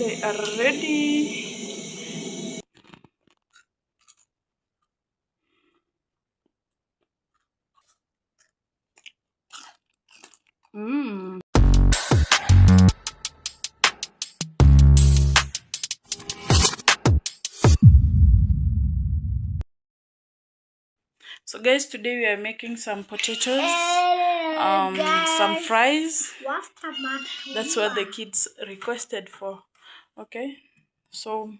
They are ready. Mm. So guys, today we are making some potatoes, some fries. That's what the kids requested for. Okay, so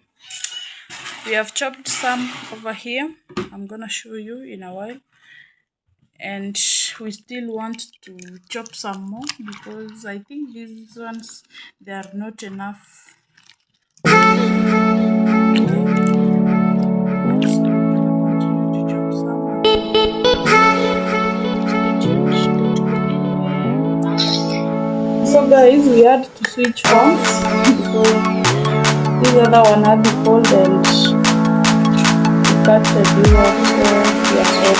we have chopped some over here. I'm gonna show you in a while. And we still want to chop some more because I think these ones, they are not enough. So guys, we had to switch phones because this other one had the cold and we cut the deal, so we are sorry.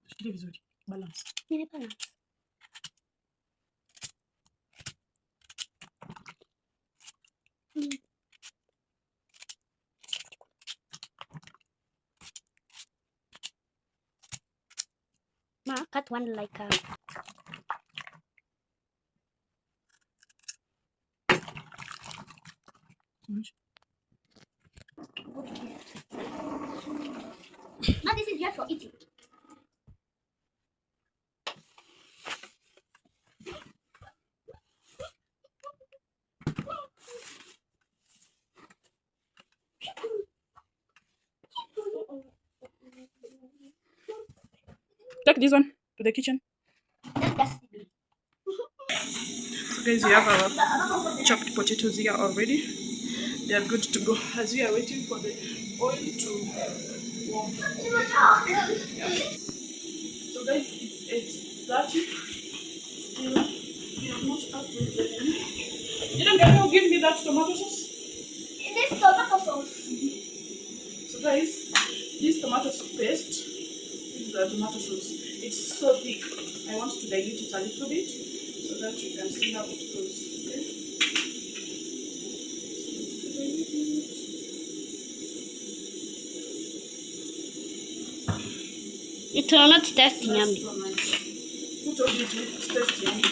Shikilia vizuri. Balance. Nini balance? Ma, cut one like a Now this is just for eating. Take this one to the kitchen. So guys, we have our chopped potatoes here already. They are good to go as we are waiting for the oil to warm. Yeah. So guys, it's 8:30. Still, we have not added the Didn't you give me that tomato sauce? This tomato sauce. So guys, this tomato paste is the tomato sauce. It's so thick. I want to dilute it a little bit so that you can see how it goes. Okay? It will not taste yummy. So nice. Who told you to taste yummy?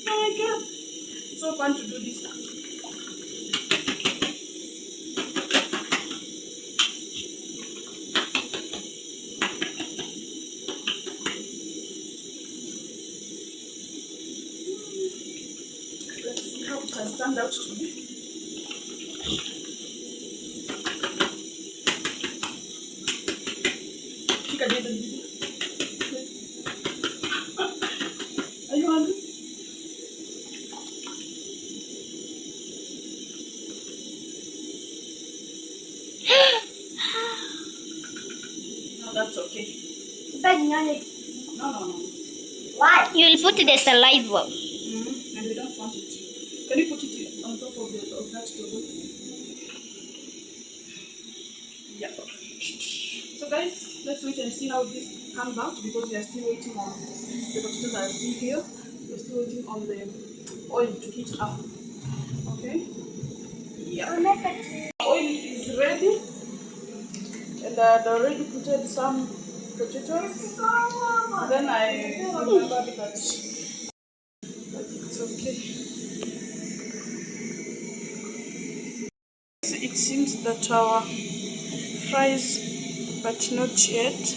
Oh my god! It's so fun to do this. Let's see how it has turned out to be. Are you hungry? No, that's okay. No. Why? You will put the saliva. And we don't want it. Can you put it on top of that table? Yeah. So guys, let's wait and see how this comes out because we are still waiting on the potatoes are still here. We're still waiting on the oil to heat up. Okay? Yeah. Oil is ready. And I had already put in some potatoes. Then I remembered that it's okay. It seems that our fries, but not yet.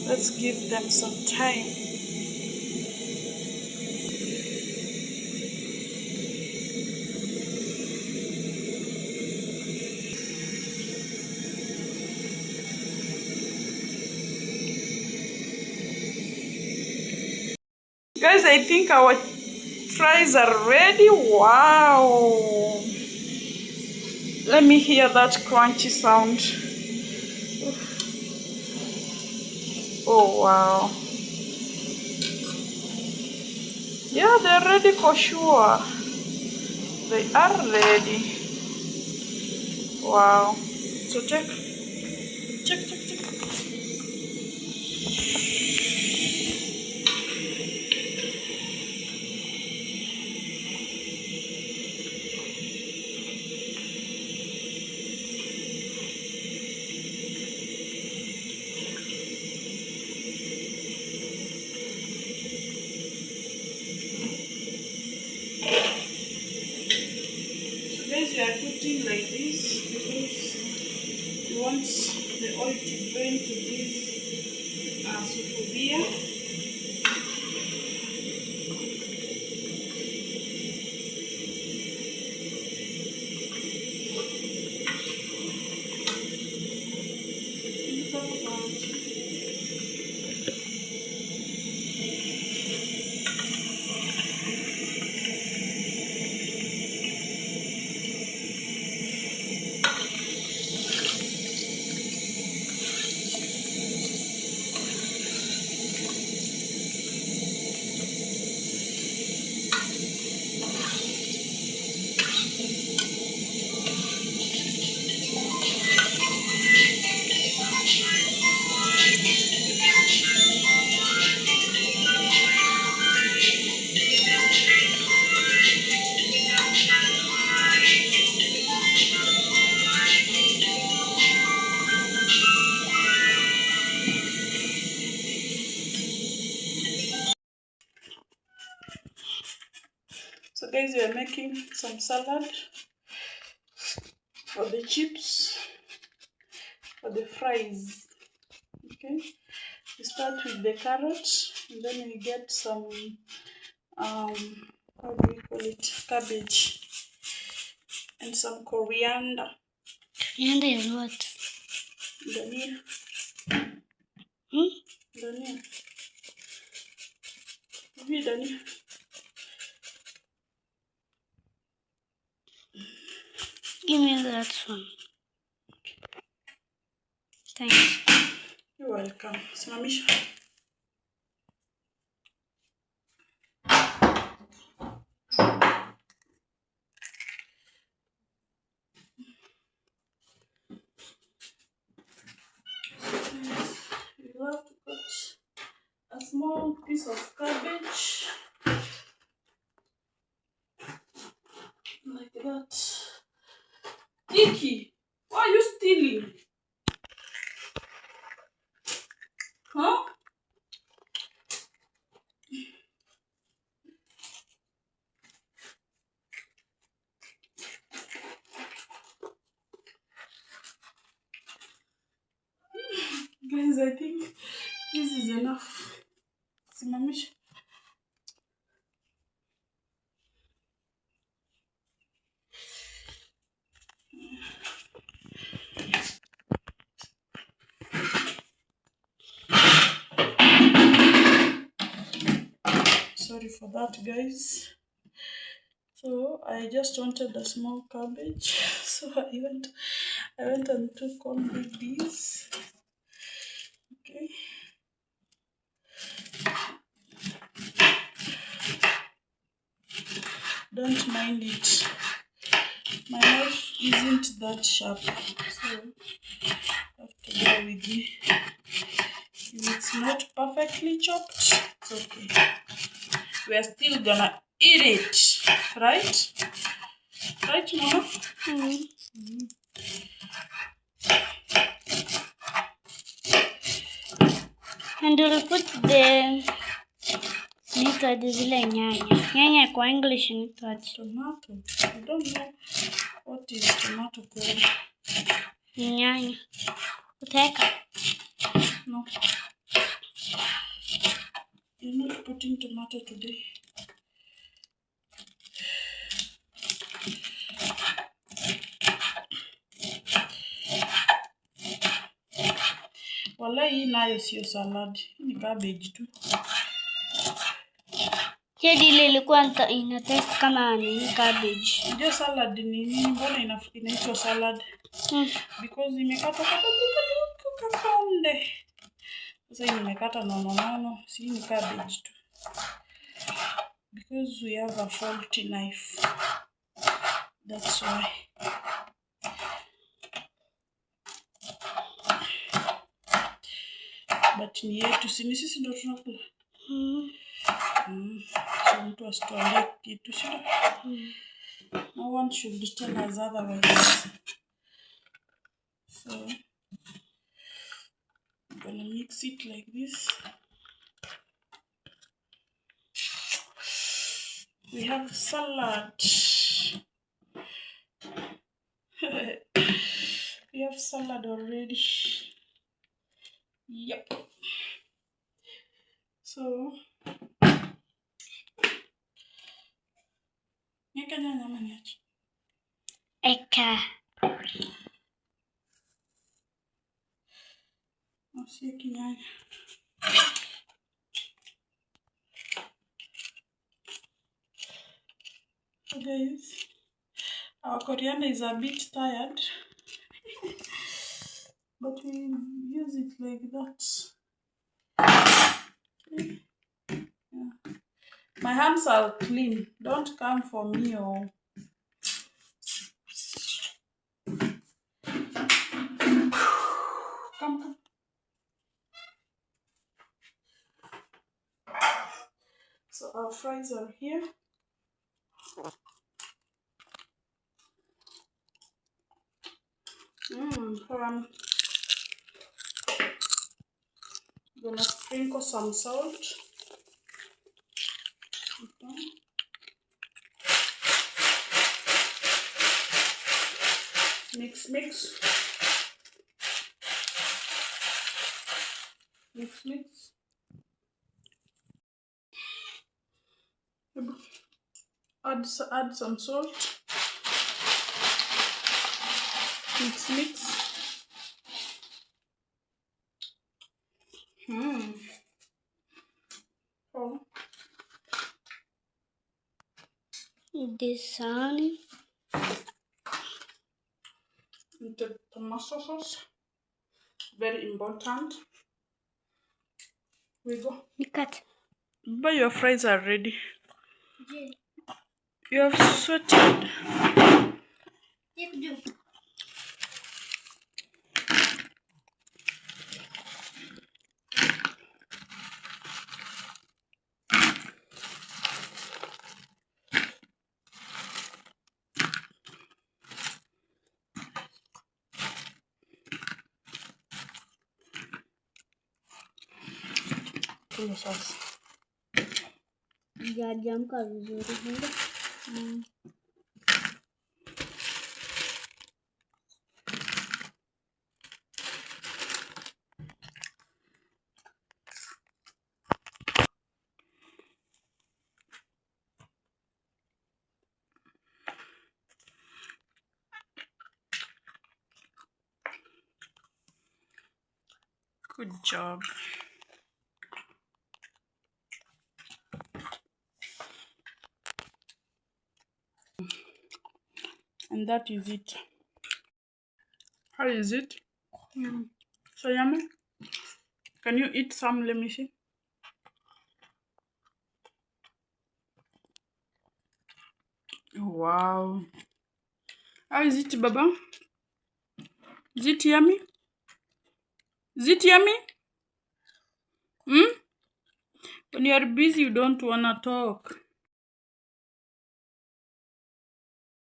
Let's give them some time. Guys, I think our fries are ready. Wow! Let me hear that crunchy sound. Oh wow. Yeah, they're ready for sure. They are ready. Wow. So check. So guys, we are putting like this because we want the oil to drain to this sufuria. guys, we are making some salad for the chips, for the fries. Okay, we start with the carrot, and then we get some how do we call it, cabbage, and some coriander. Coriander is what? Dania. Dania. Dania. Give me that one. Thanks. You're welcome. Simamisha. You have to cut a small piece of cabbage like that. Tiki, why are you stealing? Huh? Guys, I think this is enough. Simamisha. Sorry for that, guys. So I just wanted a small cabbage, so I went and took only these. Okay. Don't mind it. My knife isn't that sharp, so you have to bear with me. If it's not perfectly chopped, it's okay. We are still gonna eat it, right? Right, Mama? And we'll put the zile nyanya. Nyanya kwa English inaitwa tomato. I don't know what is tomato called. Nyanya. Utaweka? No. You're not putting tomato today. Wala hii nayo sio salad. Hii ni cabbage tu. Jadi ile ilikuwa ina taste kama ni cabbage. Ndio salad ni nini? Mbona inaitwa salad? Because imekatwa kakonde. Sasa hii nimekata nono. Si ni cabbage tu. Because we have a faulty knife. That's why. But ni yetu, si sisi ndo tunakula. So mtu asituambie kitu shida. No one should tell us otherwise. So I'm gonna mix it like this. We have salad. We have salad already. Yep. So eka nyanya maniachi. Eka. Usieki nyanya. So guys, our coriander is a bit tired. But we use it like that. Okay. Yeah. My hands are clean. Don't come for me or come. So our fries are here. I'm gonna sprinkle some salt. Okay. Mix, mix. Mix, mix. Add some salt. Mix, mix. Oh. This honey. The tomato sauce. Very important. We go. Cut. But your fries are ready. You have sweated. Pull sauce. Jam ka vizuri. Good job. And that is it. How is it? So yummy. Can you eat some? Let me see. Wow. How is it, Baba? Is it yummy? Is it yummy? When you are busy, you don't wanna talk.